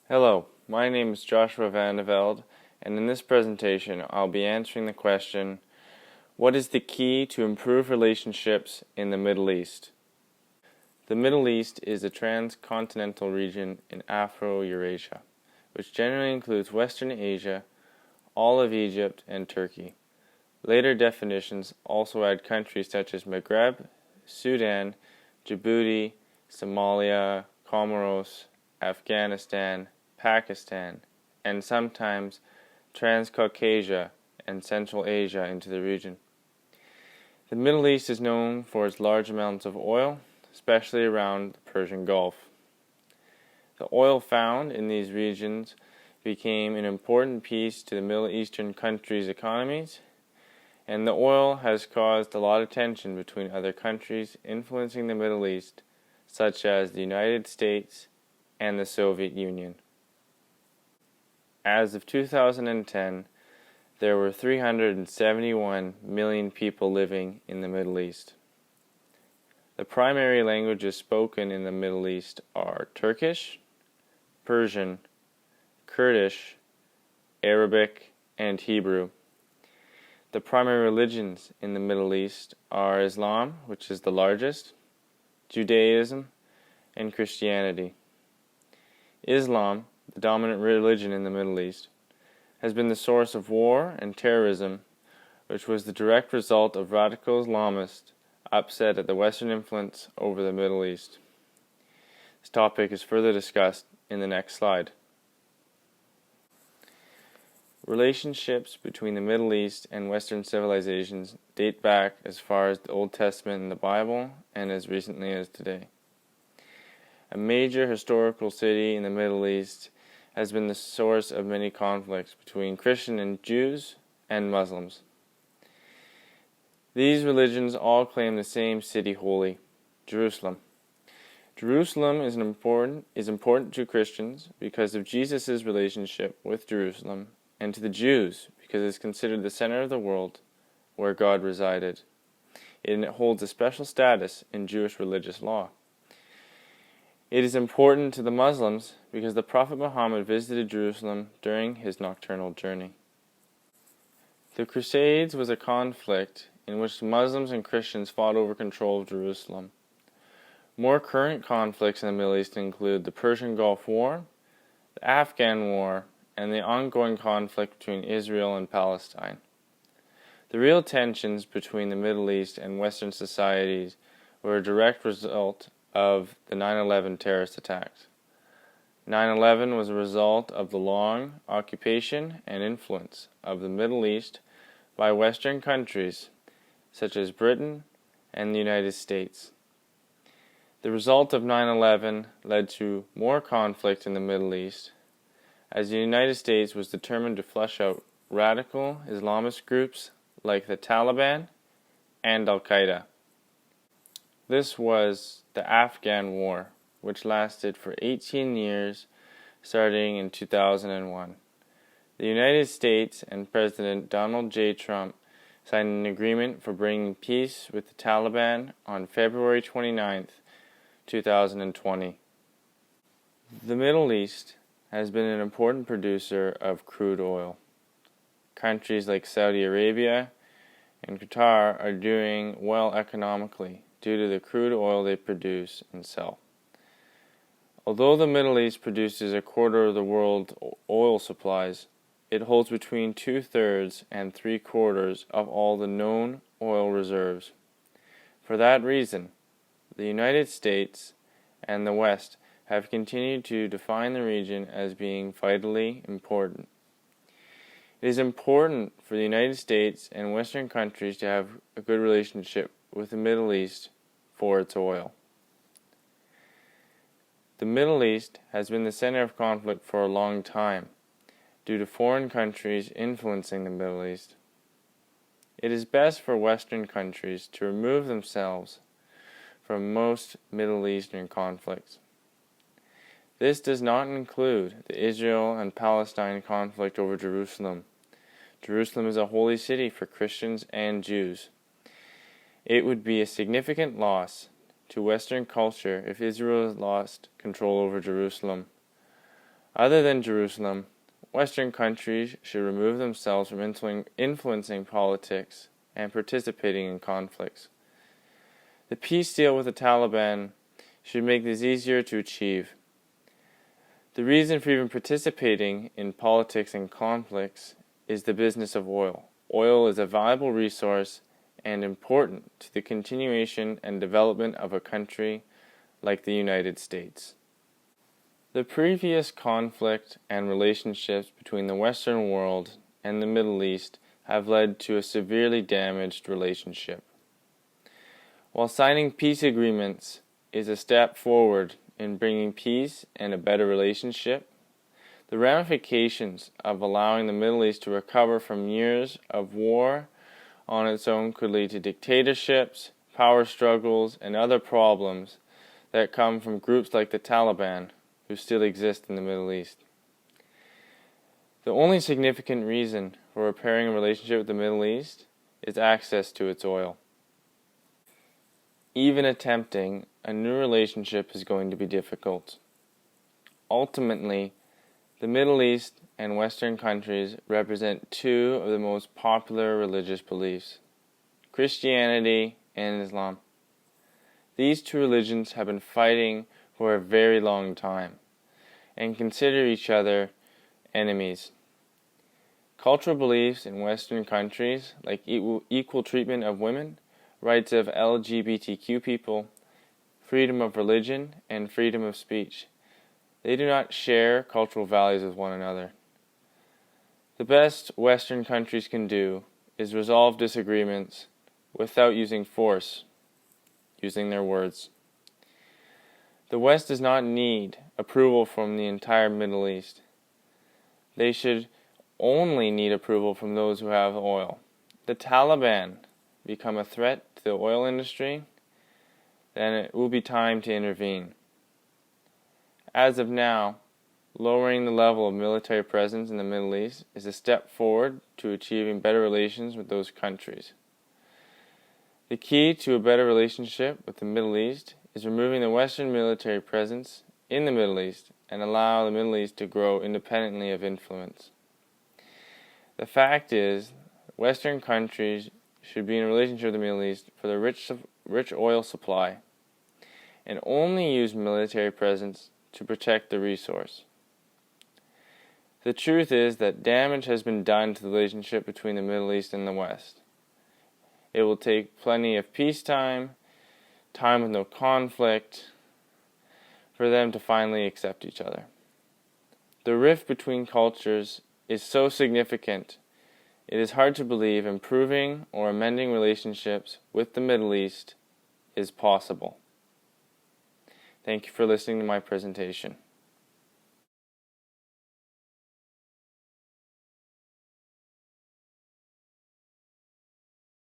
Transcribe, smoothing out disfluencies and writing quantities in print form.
Hello, my name is Joshua Van de Velde, and in this presentation I'll be answering the question, what is the key to improve relationships in the Middle East? The Middle East is a transcontinental region in Afro-Eurasia, which generally includes Western Asia, all of Egypt, and Turkey. Later definitions also add countries such as Maghreb, Sudan, Djibouti, Somalia, Comoros, Afghanistan, Pakistan, and sometimes Transcaucasia and Central Asia into the region. The Middle East is known for its large amounts of oil, especially around the Persian Gulf. The oil found in these regions became an important piece to the Middle Eastern countries' economies, and the oil has caused a lot of tension between other countries influencing the Middle East, such as the United States and the Soviet Union. As of 2010, there were 371 million people living in the Middle East. The primary languages spoken in the Middle East are Turkish, Persian, Kurdish, Arabic, and Hebrew. The primary religions in the Middle East are Islam, which is the largest, Judaism, and Christianity. Islam, the dominant religion in the Middle East, has been the source of war and terrorism, which was the direct result of radical Islamists upset at the Western influence over the Middle East. This topic is further discussed in the next slide. Relationships between the Middle East and Western civilizations date back as far as the Old Testament in the Bible and as recently as today. A major historical city in the Middle East has been the source of many conflicts between Christian and Jews and Muslims. These religions all claim the same city holy, Jerusalem. Jerusalem is important to Christians because of Jesus' relationship with Jerusalem, and to the Jews because it is considered the center of the world where God resided. And it holds a special status in Jewish religious law. It is important to the Muslims because the Prophet Muhammad visited Jerusalem during his nocturnal journey. The Crusades was a conflict in which Muslims and Christians fought over control of Jerusalem. More current conflicts in the Middle East include the Persian Gulf War, the Afghan War, and the ongoing conflict between Israel and Palestine. The real tensions between the Middle East and Western societies were a direct result of the 9/11 terrorist attacks. 9/11 was a result of the long occupation and influence of the Middle East by Western countries such as Britain and the United States. The result of 9/11 led to more conflict in the Middle East, as the United States was determined to flush out radical Islamist groups like the Taliban and Al-Qaeda. This was the Afghan War, which lasted for 18 years, starting in 2001. The United States and President Donald J. Trump signed an agreement for bringing peace with the Taliban on February 29, 2020. The Middle East has been an important producer of crude oil. Countries like Saudi Arabia and Qatar are doing well economically due to the crude oil they produce and sell. Although the Middle East produces a quarter of the world's oil supplies, it holds between 2/3 and 3/4 of all the known oil reserves. For that reason, the United States and the West have continued to define the region as being vitally important. It is important for the United States and Western countries to have a good relationship with the Middle East for its oil. The Middle East has been the center of conflict for a long time due to foreign countries influencing the Middle East. It is best for Western countries to remove themselves from most Middle Eastern conflicts. This does not include the Israel and Palestine conflict over Jerusalem. Jerusalem is a holy city for Christians and Jews. It would be a significant loss to Western culture if Israel lost control over Jerusalem. Other than Jerusalem, Western countries should remove themselves from influencing politics and participating in conflicts. The peace deal with the Taliban should make this easier to achieve. The reason for even participating in politics and conflicts is the business of oil. Oil is a valuable resource and important to the continuation and development of a country like the United States. The previous conflict and relationships between the Western world and the Middle East have led to a severely damaged relationship. While signing peace agreements is a step forward in bringing peace and a better relationship, the ramifications of allowing the Middle East to recover from years of war on its own could lead to dictatorships, power struggles, and other problems that come from groups like the Taliban, who still exist in the Middle East. The only significant reason for repairing a relationship with the Middle East is access to its oil. Even attempting a new relationship is going to be difficult. Ultimately, the Middle East and Western countries represent two of the most popular religious beliefs, Christianity and Islam. These two religions have been fighting for a very long time and consider each other enemies. Cultural beliefs in Western countries, like equal treatment of women, rights of LGBTQ people, freedom of religion, and freedom of speech, they do not share cultural values with one another. The best Western countries can do is resolve disagreements without using force, using their words. The West does not need approval from the entire Middle East. They should only need approval from those who have oil. The Taliban become a threat to the oil industry, then it will be time to intervene. As of now, lowering the level of military presence in the Middle East is a step forward to achieving better relations with those countries. The key to a better relationship with the Middle East is removing the Western military presence in the Middle East and allow the Middle East to grow independently of influence. The fact is, Western countries should be in a relationship with the Middle East for the rich oil supply and only use military presence to protect the resource. The truth is that damage has been done to the relationship between the Middle East and the West. It will take plenty of peacetime, time with no conflict, for them to finally accept each other. The rift between cultures is so significant, it is hard to believe improving or amending relationships with the Middle East is possible. Thank you for listening to my presentation.